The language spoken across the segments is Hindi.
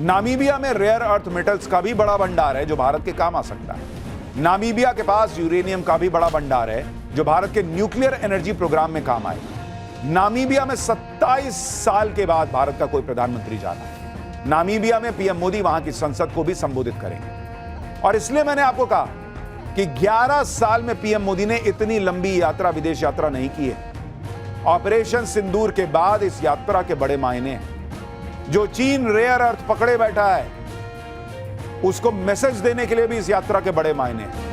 नामीबिया में रेयर अर्थ मेटल्स का भी बड़ा भंडार है जो भारत के काम आ सकता है। नामीबिया के पास यूरेनियम का भी बड़ा भंडार है जो भारत के न्यूक्लियर एनर्जी प्रोग्राम में काम आएगा। नामीबिया में 27 साल के बाद भारत का कोई प्रधानमंत्री जा रहा है। नामीबिया में पीएम मोदी वहां की संसद को भी संबोधित करेंगे। और इसलिए मैंने आपको कहा कि 11 साल में पीएम मोदी ने इतनी लंबी यात्रा, विदेश यात्रा नहीं की है। ऑपरेशन सिंदूर के बाद इस यात्रा के बड़े मायने हैं। जो चीन रेयर अर्थ पकड़े बैठा है उसको मैसेज देने के लिए भी इस यात्रा के बड़े मायने हैं।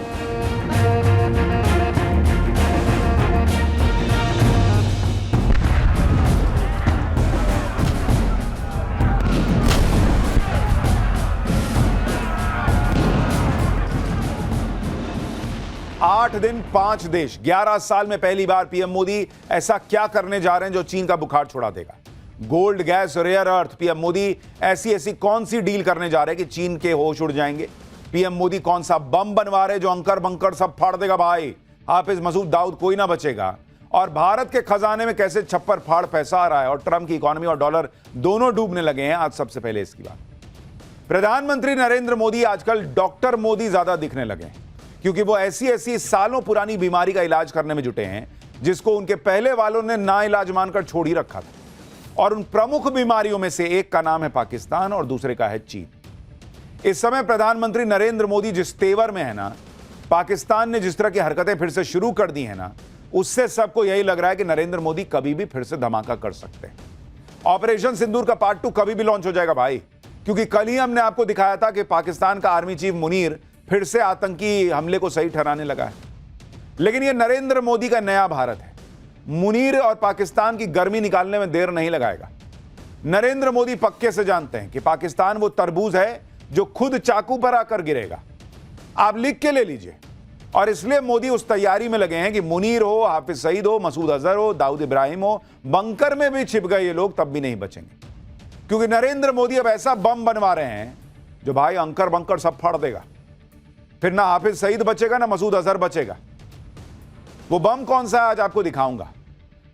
आठ दिन 5 देश, 11 साल में पहली बार पीएम मोदी ऐसा क्या करने जा रहे हैं जो चीन का बुखार छुड़ा देगा। Gold, gas, rare earth, PM Modi ऐसी कौन सी डील करने जा रहे हैं कि चीन के होश उड़ जाएंगे। पीएम मोदी कौन सा बम बनवा रहे जो अंकर बंकर सब फाड़ देगा भाई। हाफिज मसूद दाऊद कोई ना बचेगा। और भारत के खजाने में कैसे छप्पर फाड़ पैसा आ रहा है और ट्रंप की इकोनॉमी और डॉलर दोनों डूबने लगे हैं। आज सबसे पहले इसकी बात, प्रधानमंत्री नरेंद्र मोदी आजकल डॉक्टर मोदी ज्यादा दिखने लगे हैं क्योंकि वो ऐसी सालों पुरानी बीमारी का इलाज करने में जुटे हैं जिसको उनके पहले वालों ने ना इलाज मानकर छोड़ ही रखा था। और उन प्रमुख बीमारियों में से एक का नाम है पाकिस्तान और दूसरे का है चीन। इस समय प्रधानमंत्री नरेंद्र मोदी जिस तेवर में है ना, पाकिस्तान ने जिस तरह की हरकतें फिर से शुरू कर दी है ना, उससे सबको यही लग रहा है कि नरेंद्र मोदी कभी भी फिर से धमाका कर सकते हैं। ऑपरेशन सिंदूर का पार्ट 2 कभी भी लॉन्च हो जाएगा भाई, क्योंकि कल ही हमने आपको दिखाया था कि पाकिस्तान का आर्मी चीफ मुनीर फिर से आतंकी हमले को सही ठहराने लगा है। लेकिन यह नरेंद्र मोदी का नया भारत है। मुनीर और पाकिस्तान की गर्मी निकालने में देर नहीं लगाएगा। नरेंद्र मोदी पक्के से जानते हैं कि पाकिस्तान वो तरबूज है जो खुद चाकू पर आकर गिरेगा। आप लिख के ले लीजिए। और इसलिए मोदी उस तैयारी में लगे हैं कि मुनीर हो, हाफिज सईद हो, मसूद अजहर हो, दाऊद इब्राहिम हो, बंकर में भी छिप गए ये लोग तब भी नहीं बचेंगे, क्योंकि नरेंद्र मोदी अब ऐसा बम बनवा रहे हैं जो भाई अंकर बंकर सब फाड़ देगा। फिर ना हाफिज सईद बचेगा ना मसूद अजहर बचेगा। वो बम कौन सा है आज आपको दिखाऊंगा।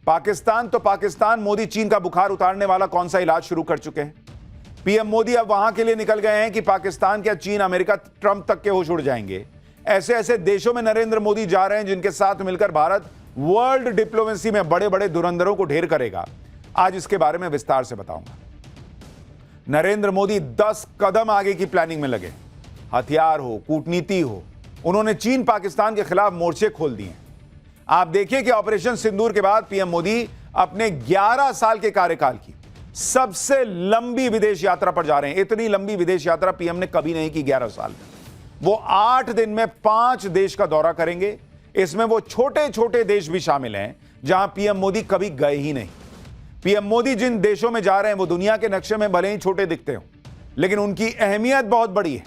पाकिस्तान तो पाकिस्तान, मोदी चीन का बुखार उतारने वाला कौन सा इलाज शुरू कर चुके हैं। पीएम मोदी अब वहां के लिए निकल गए हैं कि पाकिस्तान क्या चीन, अमेरिका, ट्रंप तक के होश उड़ जाएंगे। ऐसे देशों में नरेंद्र मोदी जा रहे हैं जिनके साथ मिलकर भारत वर्ल्ड डिप्लोमेसी में बड़े बड़े धुरंधरों को ढेर करेगा। आज इसके बारे में विस्तार से बताऊंगा। नरेंद्र मोदी 10 कदम आगे की प्लानिंग में लगे। हथियार हो, कूटनीति हो, उन्होंने चीन पाकिस्तान के खिलाफ मोर्चे खोल दिए। आप देखिए कि ऑपरेशन सिंदूर के बाद पीएम मोदी अपने 11 साल के कार्यकाल की सबसे लंबी विदेश यात्रा पर जा रहे हैं। इतनी लंबी विदेश यात्रा पीएम ने कभी नहीं की 11 साल में। वो 8 दिन में 5 देश का दौरा करेंगे। इसमें वो छोटे छोटे देश भी शामिल हैं जहां पीएम मोदी कभी गए ही नहीं। पीएम मोदी जिन देशों में जा रहे हैं वो दुनिया के नक्शे में भले ही छोटे दिखते हो, लेकिन उनकी अहमियत बहुत बड़ी है।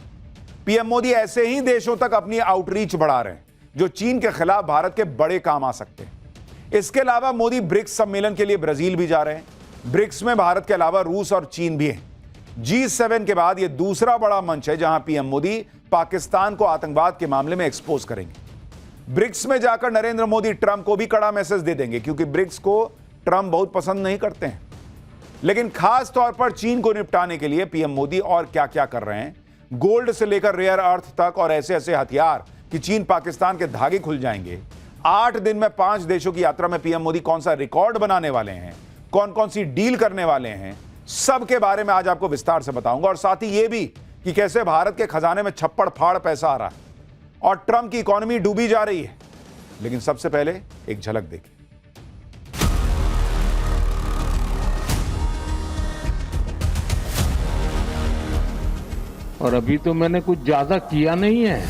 पीएम मोदी ऐसे ही देशों तक अपनी आउटरीच बढ़ा रहे हैं जो चीन के खिलाफ भारत के बड़े काम आ सकते हैं। इसके अलावा मोदी ब्रिक्स सम्मेलन के लिए ब्राजील भी जा रहे हैं। ब्रिक्स में भारत के अलावा रूस और चीन भी है। G7 के बाद यह दूसरा बड़ा मंच है जहां पीएम मोदी पाकिस्तान को आतंकवाद के मामले में एक्सपोज करेंगे। ब्रिक्स में जाकर नरेंद्र मोदी ट्रंप को भी कड़ा मैसेज दे देंगे, क्योंकि ब्रिक्स को ट्रंप बहुत पसंद नहीं करते हैं। लेकिन खास तौर पर चीन को निपटाने के लिए पीएम मोदी और क्या क्या कर रहे हैं, गोल्ड से लेकर रेयर अर्थ तक और ऐसे हथियार कि चीन पाकिस्तान के धागे खुल जाएंगे। 8 दिन में 5 देशों की यात्रा में पीएम मोदी कौन सा रिकॉर्ड बनाने वाले हैं, कौन कौन सी डील करने वाले हैं, सब के बारे में आज आपको विस्तार से बताऊंगा। और साथ ही यह भी कि कैसे भारत के खजाने में छप्पड़ फाड़ पैसा आ रहा है और ट्रंप की इकोनॉमी डूबी जा रही है। लेकिन सबसे पहले एक झलक देखिए। और अभी तो मैंने कुछ ज्यादा किया नहीं है,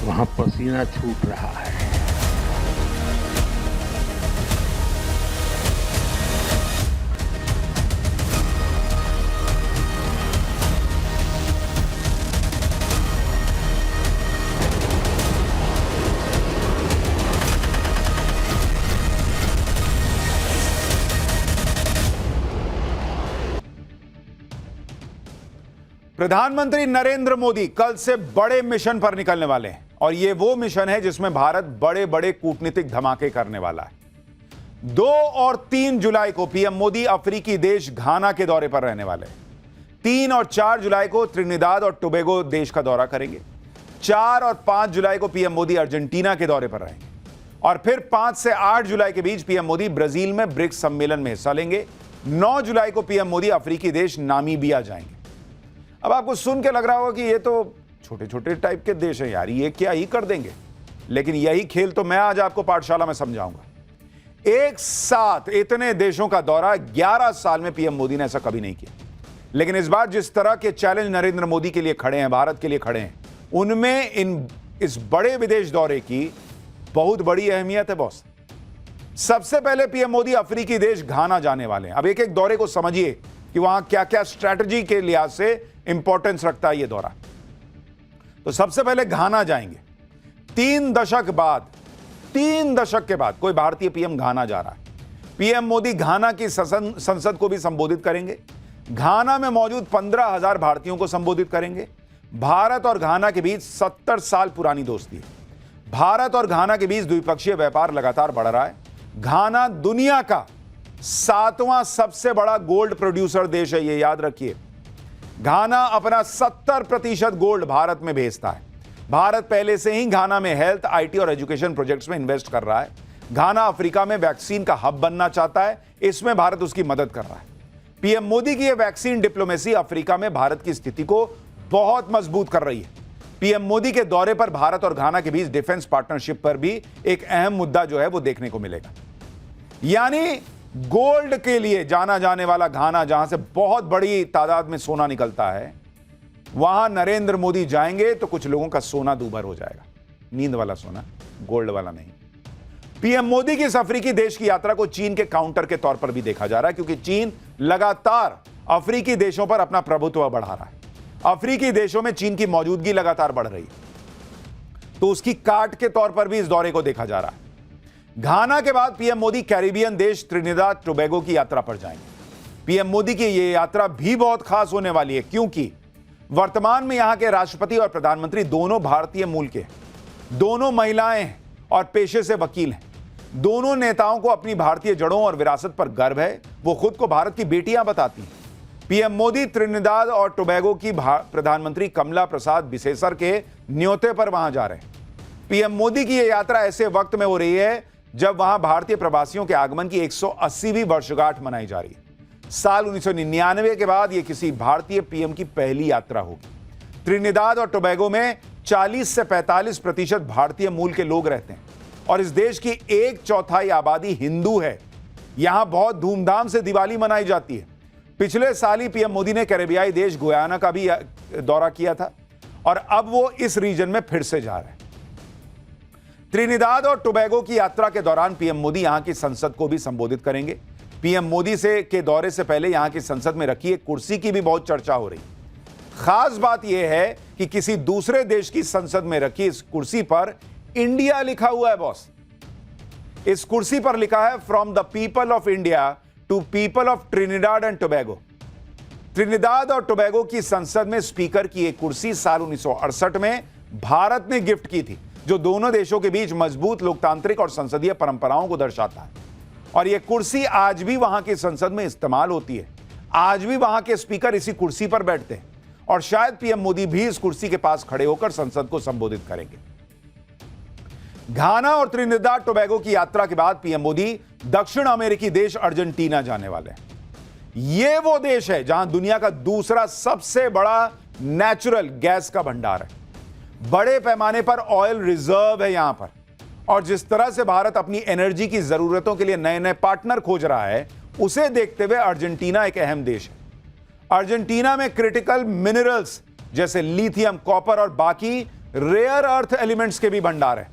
वहां पसीना छूट रहा है। प्रधानमंत्री नरेंद्र मोदी कल से बड़े मिशन पर निकलने वाले हैं और यह वो मिशन है जिसमें भारत बड़े बड़े कूटनीतिक धमाके करने वाला है। 2 और 3 जुलाई को पीएम मोदी अफ्रीकी देश घाना के दौरे पर रहने वाले हैं। 3 और 4 जुलाई को त्रिनिदाद और टोबैगो देश का दौरा करेंगे। 4 और 5 जुलाई को पीएम मोदी अर्जेंटीना के दौरे पर रहेंगे और फिर 5 से 8 जुलाई के बीच पीएम मोदी ब्राजील में ब्रिक्स सम्मेलन में हिस्सा लेंगे। 9 जुलाई को पीएम मोदी अफ्रीकी देश नामीबिया जाएंगे। अब आपको सुन के लग रहा होगा कि ये तो छोटे छोटे टाइप के देश हैं यार, ये क्या ही कर देंगे, लेकिन यही खेल तो मैं आज आपको पाठशाला में समझाऊंगा। एक साथ इतने देशों का दौरा 11 साल में पीएम मोदी ने ऐसा कभी नहीं किया, लेकिन इस बार जिस तरह के चैलेंज नरेंद्र मोदी के लिए खड़े हैं, भारत के लिए खड़े हैं, उनमें इस बड़े विदेश दौरे की बहुत बड़ी अहमियत है बॉस। सबसे पहले पीएम मोदी अफ्रीकी देश घाना जाने वाले हैं। अब एक एक दौरे को समझिए कि वहां क्या क्या स्ट्रैटेजी के लिहाज से इंपॉर्टेंस रखता है ये दौरा। तो सबसे पहले घाना जाएंगे। 3 दशक के बाद कोई भारतीय पीएम घाना जा रहा है। पीएम मोदी घाना की संसद को भी संबोधित करेंगे। घाना में मौजूद 15,000 भारतीयों को संबोधित करेंगे। भारत और घाना के बीच 70 साल पुरानी दोस्ती है। भारत और घाना के बीच द्विपक्षीय व्यापार लगातार बढ़ रहा है। घाना दुनिया का 7वां सबसे बड़ा गोल्ड प्रोड्यूसर देश है, ये याद रखिए। घाना अपना 70% गोल्ड भारत में भेजता है। भारत पहले से ही घाना में हेल्थ, आईटी और एजुकेशन प्रोजेक्ट्स में इन्वेस्ट कर रहा है। घाना अफ्रीका में वैक्सीन का हब बनना चाहता है, इसमें भारत उसकी मदद कर रहा है। पीएम मोदी की यह वैक्सीन डिप्लोमेसी अफ्रीका में भारत की स्थिति को बहुत मजबूत कर रही है। पीएम मोदी के दौरे पर भारत और घाना के बीच डिफेंस पार्टनरशिप पर भी एक अहम मुद्दा जो है वो देखने को मिलेगा। यानी गोल्ड के लिए जाना जाने वाला घाना, जहां से बहुत बड़ी तादाद में सोना निकलता है, वहां नरेंद्र मोदी जाएंगे तो कुछ लोगों का सोना दूभर हो जाएगा। नींद वाला सोना, गोल्ड वाला नहीं। पीएम मोदी की इस अफ्रीकी देश की यात्रा को चीन के काउंटर के तौर पर भी देखा जा रहा है, क्योंकि चीन लगातार अफ्रीकी देशों पर अपना प्रभुत्व बढ़ा रहा है। अफ्रीकी देशों में चीन की मौजूदगी लगातार बढ़ रही है, तो उसकी काट के तौर पर भी इस दौरे को देखा जा रहा है। घाना के बाद पीएम मोदी कैरिबियन देश त्रिनिदाद टोबैगो की यात्रा पर जाएंगे। पीएम मोदी की यह यात्रा भी बहुत खास होने वाली है, क्योंकि वर्तमान में यहां के राष्ट्रपति और प्रधानमंत्री दोनों भारतीय मूल के हैं, दोनों महिलाएं हैं और पेशे से वकील हैं। दोनों नेताओं को अपनी भारतीय जड़ों और विरासत पर गर्व है, वो खुद को भारत की बेटियां बताती हैं। पीएम मोदी त्रिनिदाद और टोबैगो की प्रधानमंत्री कमला प्रसाद बिसेसर के न्योते पर वहां जा रहे हैं। पीएम मोदी की यह यात्रा ऐसे वक्त में हो रही है जब वहां भारतीय प्रवासियों के आगमन की 180वीं वर्षगांठ मनाई जा रही है। साल 1999 के बाद यह किसी भारतीय पीएम की पहली यात्रा होगी। त्रिनिदाद और टोबैगो में 40 से 45% भारतीय मूल के लोग रहते हैं और इस देश की 1/4 आबादी हिंदू है। यहां बहुत धूमधाम से दिवाली मनाई जाती है। पिछले साल ही पीएम मोदी ने कैरेबियाई देश गुयाना का भी दौरा किया था और अब वो इस रीजन में फिर से जा रहे हैं। त्रिनिदाद और टोबैगो की यात्रा के दौरान पीएम मोदी यहां की संसद को भी संबोधित करेंगे। पीएम मोदी के दौरे से पहले यहां की संसद में रखी एक कुर्सी की भी बहुत चर्चा हो रही। खास बात यह है कि किसी दूसरे देश की संसद में रखी इस कुर्सी पर इंडिया लिखा हुआ है बॉस। इस कुर्सी पर लिखा है from the people of India to people of Trinidad and Tobago. Trinidad और टोबैगो की संसद में स्पीकर की एक कुर्सी साल 1968 में भारत ने गिफ्ट की थी, जो दोनों देशों के बीच मजबूत लोकतांत्रिक और संसदीय परंपराओं को दर्शाता है। और यह कुर्सी आज भी वहां की संसद में इस्तेमाल होती है। आज भी वहां के स्पीकर इसी कुर्सी पर बैठते हैं और शायद पीएम मोदी भी इस कुर्सी के पास खड़े होकर संसद को संबोधित करेंगे। घाना और त्रिनिदाद टोबैगो की यात्रा के बाद पीएम मोदी दक्षिण अमेरिकी देश अर्जेंटीना जाने वाले हैं। यह वो देश है जहां दुनिया का दूसरा सबसे बड़ा नेचुरल गैस का भंडार है। बड़े पैमाने पर ऑयल रिजर्व है यहां पर, और जिस तरह से भारत अपनी एनर्जी की जरूरतों के लिए नए नए पार्टनर खोज रहा है, उसे देखते हुए अर्जेंटीना एक अहम देश है। अर्जेंटीना में क्रिटिकल मिनरल्स जैसे लिथियम, कॉपर और बाकी रेयर अर्थ एलिमेंट्स के भी भंडार है।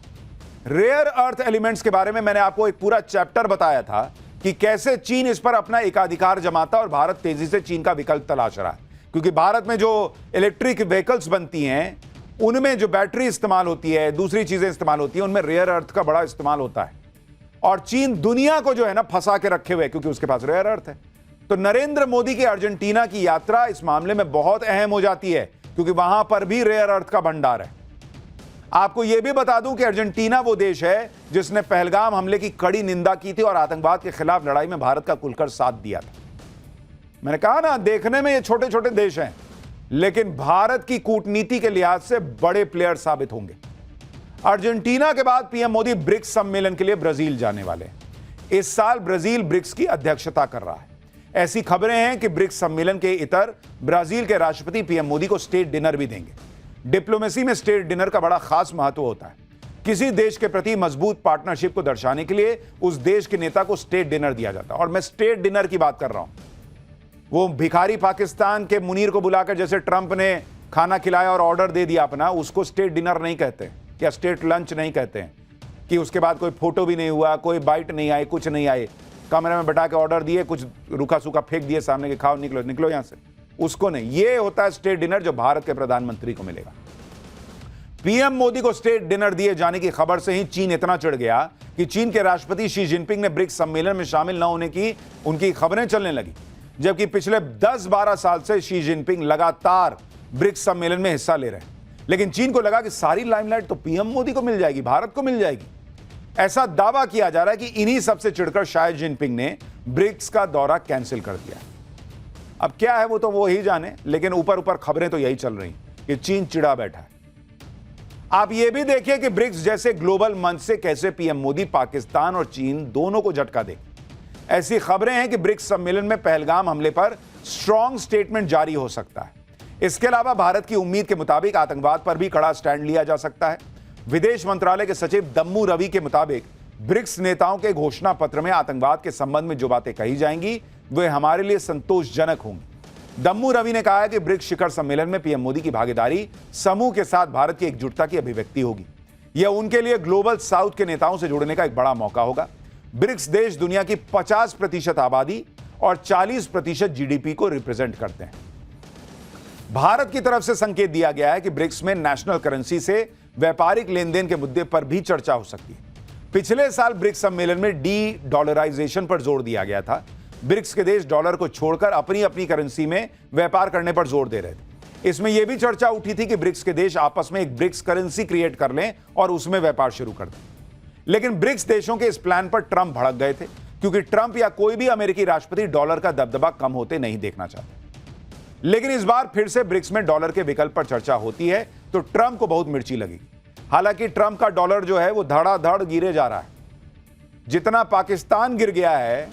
रेयर अर्थ एलिमेंट्स के बारे में मैंने आपको एक पूरा चैप्टर बताया था कि कैसे चीन इस पर अपना एकाधिकार जमाता और भारत तेजी से चीन का विकल्प तलाश रहा है, क्योंकि भारत में जो इलेक्ट्रिक व्हीकल्स बनती हैं उनमें जो बैटरी इस्तेमाल होती है, दूसरी चीजें इस्तेमाल होती हैं, उनमें रेयर अर्थ का बड़ा इस्तेमाल होता है। और चीन दुनिया को जो है ना फंसा के रखे हुए, क्योंकि उसके पास रेयर अर्थ है। तो नरेंद्र मोदी की अर्जेंटीना की यात्रा इस मामले में बहुत अहम हो जाती है, क्योंकि वहां पर भी रेयर अर्थ का भंडार है। आपको यह भी बता दूं कि अर्जेंटीना वो देश है जिसने पहलगाम हमले की कड़ी निंदा की थी और आतंकवाद के खिलाफ लड़ाई में भारत का खुलकर साथ दिया था। मैंने कहा ना, देखने में ये छोटे छोटे देश हैं, लेकिन भारत की कूटनीति के लिहाज से बड़े प्लेयर साबित होंगे। अर्जेंटीना के बाद पीएम मोदी ब्रिक्स सम्मेलन के लिए ब्राजील जाने वाले हैं। इस साल ब्राजील ब्रिक्स की अध्यक्षता कर रहा है। ऐसी खबरें हैं कि ब्रिक्स सम्मेलन के इतर ब्राजील के राष्ट्रपति पीएम मोदी को स्टेट डिनर भी देंगे। डिप्लोमेसी में स्टेट डिनर का बड़ा खास महत्व होता है। किसी देश के प्रति मजबूत पार्टनरशिप को दर्शाने के लिए उस देश के नेता को स्टेट डिनर दिया जाता है। और मैं स्टेट डिनर की बात कर रहा हूं, वो भिखारी पाकिस्तान के मुनीर को बुलाकर जैसे ट्रंप ने खाना खिलाया और ऑर्डर दे दिया अपना, उसको स्टेट डिनर नहीं कहते या स्टेट लंच नहीं कहते हैं कि उसके बाद कोई फोटो भी नहीं हुआ, कोई बाइट नहीं आई, कुछ नहीं आए, कमरे में बैठा के ऑर्डर दिए, कुछ रूखा सूखा फेंक दिए सामने के, खाओ निकलो निकलो यहां से, उसको नहीं। ये होता है स्टेट डिनर जो भारत के प्रधानमंत्री को मिलेगा। पीएम मोदी को स्टेट डिनर दिए जाने की खबर से ही चीन इतना चिढ़ गया कि चीन के राष्ट्रपति शी जिनपिंग ने ब्रिक्स सम्मेलन में शामिल न होने की उनकी खबरें चलने लगी, जबकि पिछले 10-12 साल से शी जिनपिंग लगातार ब्रिक्स सम्मेलन में हिस्सा ले रहे हैं। लेकिन चीन को लगा कि सारी लाइमलाइट तो पीएम मोदी को मिल जाएगी, भारत को मिल जाएगी। ऐसा दावा किया जा रहा है कि इन्हीं सबसे चिढ़कर शायद जिनपिंग ने ब्रिक्स का दौरा कैंसिल कर दिया। अब क्या है वो ही जाने, लेकिन ऊपर ऊपर खबरें तो यही चल रही कि चीन चिढ़ा बैठा है। आप यह भी देखिए कि ब्रिक्स जैसे ग्लोबल मंच से कैसे पीएम मोदी पाकिस्तान और चीन दोनों को झटका दे। ऐसी खबरें हैं कि ब्रिक्स सम्मेलन में पहलगाम हमले पर स्ट्रांग स्टेटमेंट जारी हो सकता है। इसके अलावा भारत की उम्मीद के मुताबिक आतंकवाद पर भी कड़ा स्टैंड लिया जा सकता है। विदेश मंत्रालय के सचिव दम्मू रवि के मुताबिक ब्रिक्स नेताओं के घोषणा पत्र में आतंकवाद के संबंध में जो बातें कही जाएंगी वे हमारे लिए संतोषजनक होंगी। दम्मू रवि ने कहा है कि ब्रिक्स शिखर सम्मेलन में पीएम मोदी की भागीदारी समूह के साथ भारत की एकजुटता की अभिव्यक्ति होगी। यह उनके लिए ग्लोबल साउथ के नेताओं से जुड़ने का एक बड़ा मौका होगा। ब्रिक्स देश दुनिया की 50% आबादी और 40% जीडीपी को रिप्रेजेंट करते हैं। भारत की तरफ से संकेत दिया गया है कि ब्रिक्स में नेशनल करेंसी से व्यापारिक लेन देन के मुद्दे पर भी चर्चा हो सकती है। पिछले साल ब्रिक्स सम्मेलन में डी डॉलराइजेशन पर जोर दिया गया था। ब्रिक्स के देश डॉलर को छोड़कर अपनी अपनी करेंसी में व्यापार करने पर जोर दे रहे थे। इसमें यह भी चर्चा उठी थी कि ब्रिक्स के देश आपस में एक ब्रिक्स करेंसी क्रिएट कर लें और उसमें व्यापार शुरू कर दें। लेकिन ब्रिक्स देशों के इस प्लान पर ट्रंप भड़क गए थे, क्योंकि ट्रंप या कोई भी अमेरिकी राष्ट्रपति डॉलर का दबदबा कम होते नहीं देखना चाहते। लेकिन इस बार फिर से ब्रिक्स में डॉलर के विकल्प पर चर्चा होती है तो ट्रंप को बहुत मिर्ची लगेगी। हालांकि ट्रंप का डॉलर जो है वो धड़ाधड़ गिरे जा रहा है। जितना पाकिस्तान गिर गया है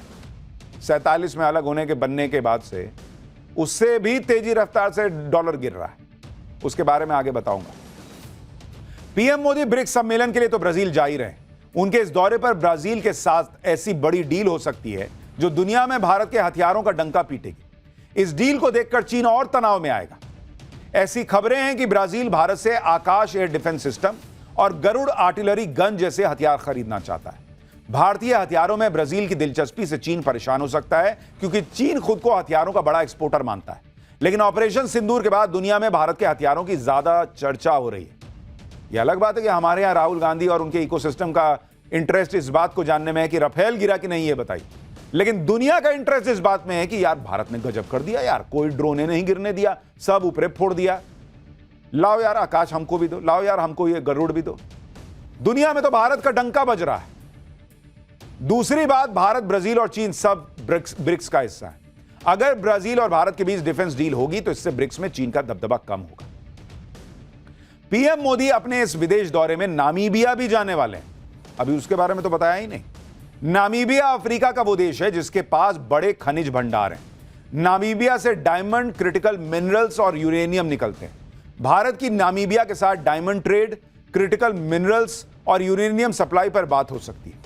47 में अलग होने के बनने के बाद से, उससे भी तेजी रफ्तार से डॉलर गिर रहा है। उसके बारे में आगे बताऊंगा। पीएम मोदी ब्रिक्स सम्मेलन के लिए तो ब्राजील जा ही रहे। उनके इस दौरे पर ब्राजील के साथ ऐसी बड़ी डील हो सकती है जो दुनिया में भारत के हथियारों का डंका पीटेगी। इस डील को देखकर चीन और तनाव में आएगा। ऐसी खबरें हैं कि ब्राजील भारत से आकाश एयर डिफेंस सिस्टम और गरुड़ आर्टिलरी गन जैसे हथियार खरीदना चाहता है। भारतीय हथियारों में ब्राजील की दिलचस्पी से चीन परेशान हो सकता है, क्योंकि चीन खुद को हथियारों का बड़ा एक्सपोर्टर मानता है। लेकिन ऑपरेशन सिंदूर के बाद दुनिया में भारत के हथियारों की ज्यादा चर्चा हो रही है। यह अलग बात है कि हमारे यहां राहुल गांधी और उनके इकोसिस्टम का इंटरेस्ट इस बात को जानने में है कि राफेल गिरा कि नहीं, ये बताइए। लेकिन दुनिया का इंटरेस्ट इस बात में है कि यार भारत ने गजब कर दिया यार, कोई ड्रोने नहीं गिरने दिया, सब ऊपरे फोड़ दिया। लाओ यार आकाश हमको भी दो, लाओ यार हमको ये गरुड़ भी दो। दुनिया में तो भारत का डंका बज रहा है। दूसरी बात, भारत, ब्राजील और चीन सब ब्रिक्स का हिस्सा है। अगर ब्राजील और भारत के बीच डिफेंस डील होगी तो इससे ब्रिक्स में चीन का दबदबा कम होगा। पीएम मोदी अपने इस विदेश दौरे में नामीबिया भी जाने वाले हैं। अभी उसके बारे में तो बताया ही नहीं। नामीबिया अफ्रीका का वो देश है जिसके पास बड़े खनिज भंडार हैं। नामीबिया से डायमंड, क्रिटिकल मिनरल्स और यूरेनियम निकलते हैं। भारत की नामीबिया के साथ डायमंड ट्रेड, क्रिटिकल मिनरल्स और यूरेनियम सप्लाई पर बात हो सकती है।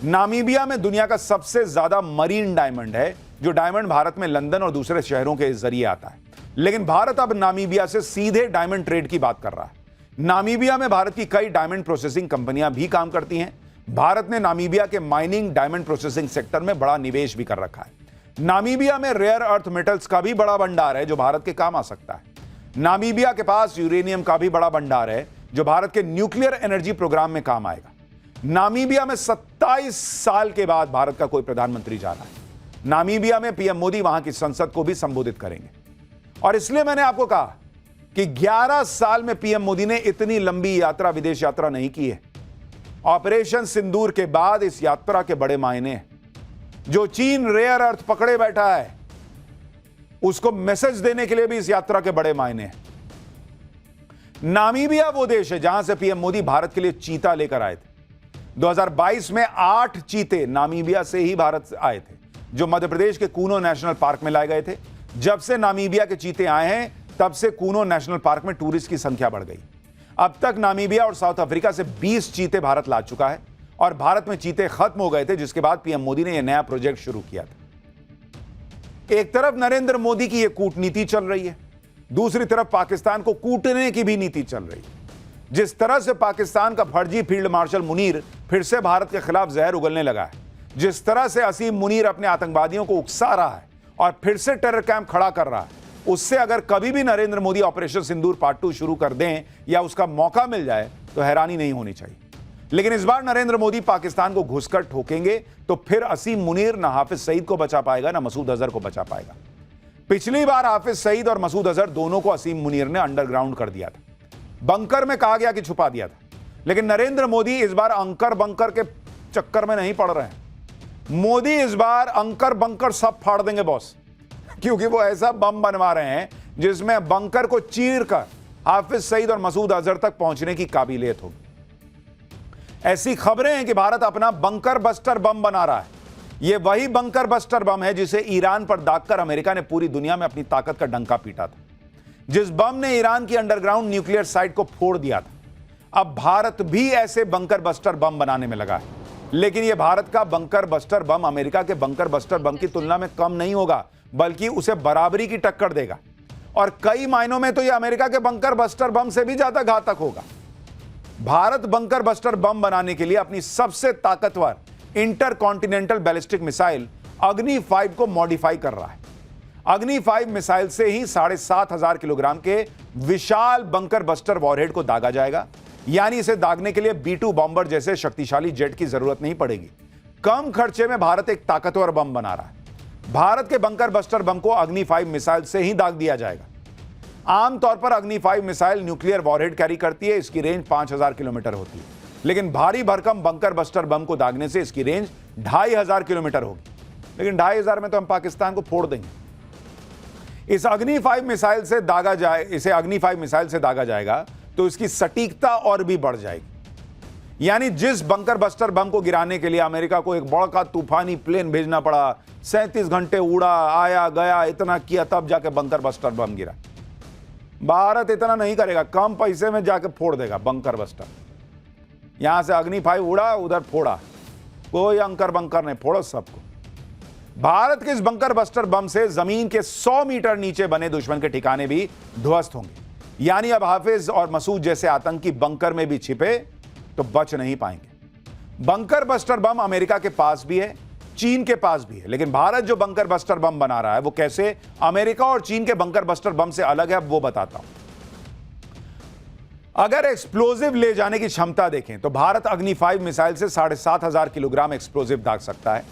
नामीबिया में दुनिया का सबसे ज्यादा मरीन डायमंड है, जो डायमंड भारत में लंदन और दूसरे शहरों के जरिए आता है। लेकिन भारत अब नामीबिया से सीधे डायमंड ट्रेड की बात कर रहा है। नामीबिया में भारत की कई डायमंड प्रोसेसिंग कंपनियां भी काम करती हैं। भारत ने नामीबिया के माइनिंग, डायमंड प्रोसेसिंग सेक्टर में बड़ा निवेश भी कर रखा है। नामीबिया में रेयर अर्थ मेटल्स का भी बड़ा भंडार है जो भारत के काम आ सकता है। नामीबिया के पास यूरेनियम का भी बड़ा भंडार है जो भारत के न्यूक्लियर एनर्जी प्रोग्राम में काम आएगा। नामीबिया में 27 साल के बाद भारत का कोई प्रधानमंत्री जा रहा है। नामीबिया में पीएम मोदी वहां की संसद को भी संबोधित करेंगे। और इसलिए मैंने आपको कहा कि 11 साल में पीएम मोदी ने इतनी लंबी यात्रा, विदेश यात्रा नहीं की है। ऑपरेशन सिंदूर के बाद इस यात्रा के बड़े मायने हैं। जो चीन रेयर अर्थ पकड़े बैठा है, उसको मैसेज देने के लिए भी इस यात्रा के बड़े मायने हैं। नामीबिया वो देश है जहां से पीएम मोदी भारत के लिए चीता लेकर आए थे। 2022 में 8 चीते नामीबिया से ही भारत आए थे, जो मध्य प्रदेश के कूनो नेशनल पार्क में लाए गए थे। जब से नामीबिया के चीते आए हैं, तब से कूनो नेशनल पार्क में टूरिस्ट की संख्या बढ़ गई। अब तक नामीबिया और साउथ अफ्रीका से 20 चीते भारत ला चुका है और भारत में चीते खत्म हो गए थे, जिसके बाद पीएम मोदी ने यह नया प्रोजेक्ट शुरू किया था। एक तरफ नरेंद्र मोदी की यह कूटनीति चल रही है, दूसरी तरफ पाकिस्तान को कूटने की भी नीति चल रही है। जिस तरह से पाकिस्तान का फर्जी फील्ड मार्शल मुनीर फिर से भारत के खिलाफ जहर उगलने लगा है, जिस तरह से असीम मुनीर अपने आतंकवादियों को उकसा रहा है और फिर से टेरर कैंप खड़ा कर रहा है, उससे अगर कभी भी नरेंद्र मोदी ऑपरेशन सिंदूर पार्ट 2 शुरू कर दें या उसका मौका मिल जाए तो हैरानी नहीं होनी चाहिए। लेकिन इस बार नरेंद्र मोदी पाकिस्तान को घुसकर ठोकेंगे तो फिर असीम मुनीर ना हाफिज सईद को बचा पाएगा, ना मसूद अजहर को बचा पाएगा। पिछली बार हाफिज सईद और मसूद अजहर दोनों को असीम मुनीर ने अंडरग्राउंड कर दिया था, बंकर में कहा गया कि छुपा दिया था। लेकिन नरेंद्र मोदी इस बार अंकर बंकर के चक्कर में नहीं पड़ रहे हैं। मोदी इस बार अंकर बंकर सब फाड़ देंगे बॉस, क्योंकि वो ऐसा बम बनवा रहे हैं जिसमें बंकर को चीर कर हाफिज सईद और मसूद अजहर तक पहुंचने की काबिलियत होगी। ऐसी खबरें हैं कि भारत अपना बंकर बस्टर बम बना रहा है। यह वही बंकर बस्टर बम है जिसे ईरान पर दागकर अमेरिका ने पूरी दुनिया में अपनी ताकत का डंका पीटा था, जिस बम ने ईरान की अंडरग्राउंड न्यूक्लियर साइट को फोड़ दिया था। अब भारत भी ऐसे बंकर बस्टर बम बनाने में लगा है, लेकिन यह भारत का बंकर बस्टर बम अमेरिका के बंकर बस्टर बम की तुलना में कम नहीं होगा, बल्कि उसे बराबरी की टक्कर देगा। और कई मायनों में तो यह अमेरिका के बंकर बस्टर बम से भी ज्यादा घातक होगा। भारत बंकर बस्टर बम बनाने के लिए अपनी सबसे ताकतवर इंटरकॉन्टिनेंटल बैलिस्टिक मिसाइल अग्नि 5 को मॉडिफाई कर रहा है। अग्नि 5 मिसाइल से ही 7,500 किलोग्राम के विशाल बंकर बस्टर वॉरहेड को दागा जाएगा, यानी इसे दागने के लिए B-2 बॉम्बर जैसे शक्तिशाली जेट की जरूरत नहीं पड़ेगी। कम खर्चे में भारत एक ताकतवर बम बना रहा है। भारत के बंकर बस्टर बम को अग्नि 5 मिसाइल से ही दाग दिया जाएगा। आमतौर पर अग्नि 5 मिसाइल न्यूक्लियर वॉरहेड कैरी करती है, इसकी रेंज 5,000 किलोमीटर होती है, लेकिन भारी भरकम बंकर बस्टर बम को दागने से इसकी रेंज 2,500 किलोमीटर होगी। लेकिन 2,500 में तो हम पाकिस्तान को फोड़ देंगे। इसे अग्नि 5 मिसाइल से दागा जाएगा तो इसकी सटीकता और भी बढ़ जाएगी। यानी जिस बंकर बस्टर बम को गिराने के लिए अमेरिका को एक बड़ा तूफानी प्लेन भेजना पड़ा, 37 घंटे उड़ा, आया गया, इतना किया, तब जाके बंकर बस्टर बम गिरा। भारत इतना नहीं करेगा, कम पैसे में जाके फोड़ देगा बंकर बस्टर। यहां से अग्नि 5 उड़ा, उधर फोड़ा, कोई अंकर बंकर नहीं, फोड़ो सबको। भारत के इस बंकर बस्टर बम से जमीन के 100 मीटर नीचे बने दुश्मन के ठिकाने भी ध्वस्त होंगे। यानी अब हाफिज और मसूद जैसे आतंकी बंकर में भी छिपे तो बच नहीं पाएंगे। बंकर बस्टर बम अमेरिका के पास भी है, चीन के पास भी है, लेकिन भारत जो बंकर बस्टर बम बना रहा है वो कैसे अमेरिका और चीन के बंकर बस्टर बम से अलग है, वो बताता हूं। अगर एक्सप्लोजिव ले जाने की क्षमता देखें तो भारत अग्नि 5 मिसाइल से 7,500 किलोग्राम एक्सप्लोजिव दाग सकता है।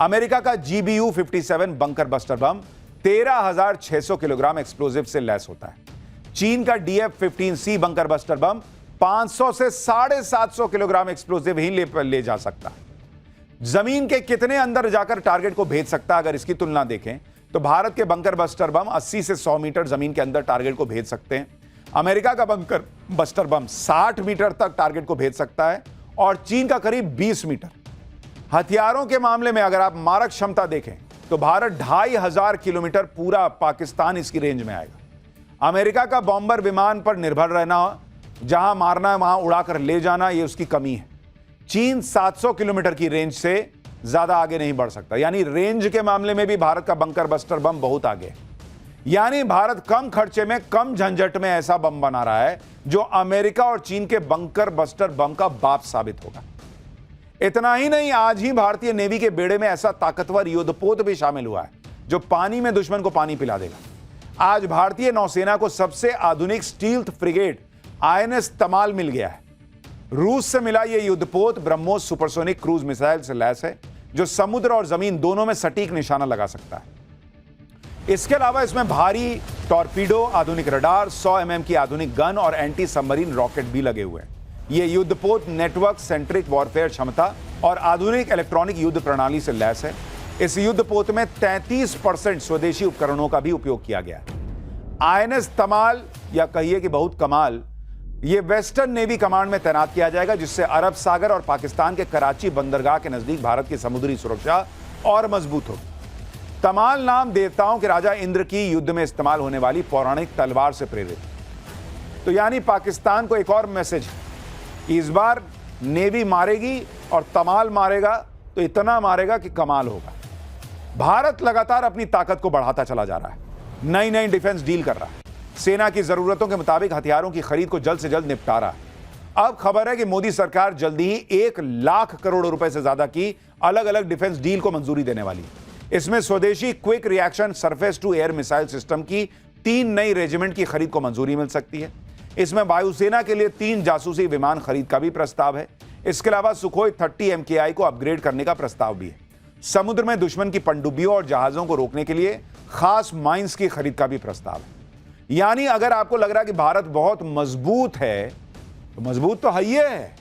अमेरिका का GBU-57 bunker buster bomb 13,600 kilogram explosive से लैस होता है। चीन का DF-15C बंकर बस्टर बम 500 से 750 किलोग्राम एक्सप्लोजिव ही ले जा सकता है। जमीन के कितने अंदर जाकर टारगेट को भेज सकता है, अगर इसकी तुलना देखें तो भारत के बंकर बस्टर बम 80 से 100 मीटर जमीन के अंदर टारगेट को भेज सकते हैं। अमेरिका का बंकर बस्टर बम 60 मीटर तक टारगेट को भेज सकता है और चीन का करीब 20 मीटर। हथियारों के मामले में अगर आप मारक क्षमता देखें तो भारत 2,500 किलोमीटर, पूरा पाकिस्तान इसकी रेंज में आएगा। अमेरिका का बॉम्बर विमान पर निर्भर रहना, जहां मारना है वहां उड़ाकर ले जाना, यह उसकी कमी है। चीन 700 किलोमीटर की रेंज से ज्यादा आगे नहीं बढ़ सकता, यानी रेंज के मामले में भी भारत का बंकर बस्टर बम बहुत आगे है। यानी भारत कम खर्चे में, कम झंझट में ऐसा बम बना रहा है जो अमेरिका और चीन के बंकर बस्टर बम का बाप साबित होगा। इतना ही नहीं, आज ही भारतीय नेवी के बेड़े में ऐसा ताकतवर युद्धपोत भी शामिल हुआ है जो पानी में दुश्मन को पानी पिला देगा। आज भारतीय नौसेना को सबसे आधुनिक स्टील्थ फ्रिगेट INS तमाल मिल गया है। रूस से मिला यह युद्धपोत ब्रह्मोस सुपरसोनिक क्रूज मिसाइल से लैस है, जो समुद्र और जमीन दोनों में सटीक निशाना लगा सकता है। इसके अलावा इसमें भारी टॉर्पीडो, आधुनिक रडार, 100 mm की आधुनिक गन और एंटी सबमरीन रॉकेट भी लगे हुए हैं। ये युद्धपोत नेटवर्क सेंट्रिक वॉरफेयर क्षमता और आधुनिक इलेक्ट्रॉनिक युद्ध प्रणाली से लैस है। इस युद्धपोत में 33% स्वदेशी उपकरणों का भी उपयोग किया गया है। INS तमाल, या कहिए कि बहुत कमाल, ये वेस्टर्न नेवी कमांड में तैनात किया जाएगा, जिससे अरब सागर और पाकिस्तान के कराची बंदरगाह के नजदीक भारत की समुद्री सुरक्षा और मजबूत होगी। तमाल नाम देवताओं के राजा इंद्र की युद्ध में इस्तेमाल होने वाली पौराणिक तलवार से प्रेरित है। तो यानी पाकिस्तान को एक और मैसेज है कि इस बार नेवी मारेगी और तमाल मारेगा तो इतना मारेगा कि कमाल होगा। भारत लगातार अपनी ताकत को बढ़ाता चला जा रहा है, नई नई डिफेंस डील कर रहा है, सेना की जरूरतों के मुताबिक हथियारों की खरीद को जल्द से जल्द निपटा रहा है। अब खबर है कि मोदी सरकार जल्दी ही 1 लाख करोड़ रुपए से ज्यादा की अलग अलग डिफेंस डील को मंजूरी देने वाली है। इसमें स्वदेशी quick reaction surface to air missile system की 3 नई रेजिमेंट की खरीद को मंजूरी मिल सकती है। इसमें वायुसेना के लिए 3 जासूसी विमान खरीद का भी प्रस्ताव है। इसके अलावा सुखोई 30 MKI को अपग्रेड करने का प्रस्ताव भी है। समुद्र में दुश्मन की पनडुब्बियों और जहाजों को रोकने के लिए खास माइंस की खरीद का भी प्रस्ताव है। यानी अगर आपको लग रहा है कि भारत बहुत मजबूत है, तो मजबूत तो है ही है,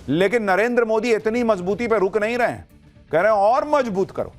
लेकिन नरेंद्र मोदी इतनी मजबूती पर रुक नहीं रहे हैं, कह रहे हैं और मजबूत करो।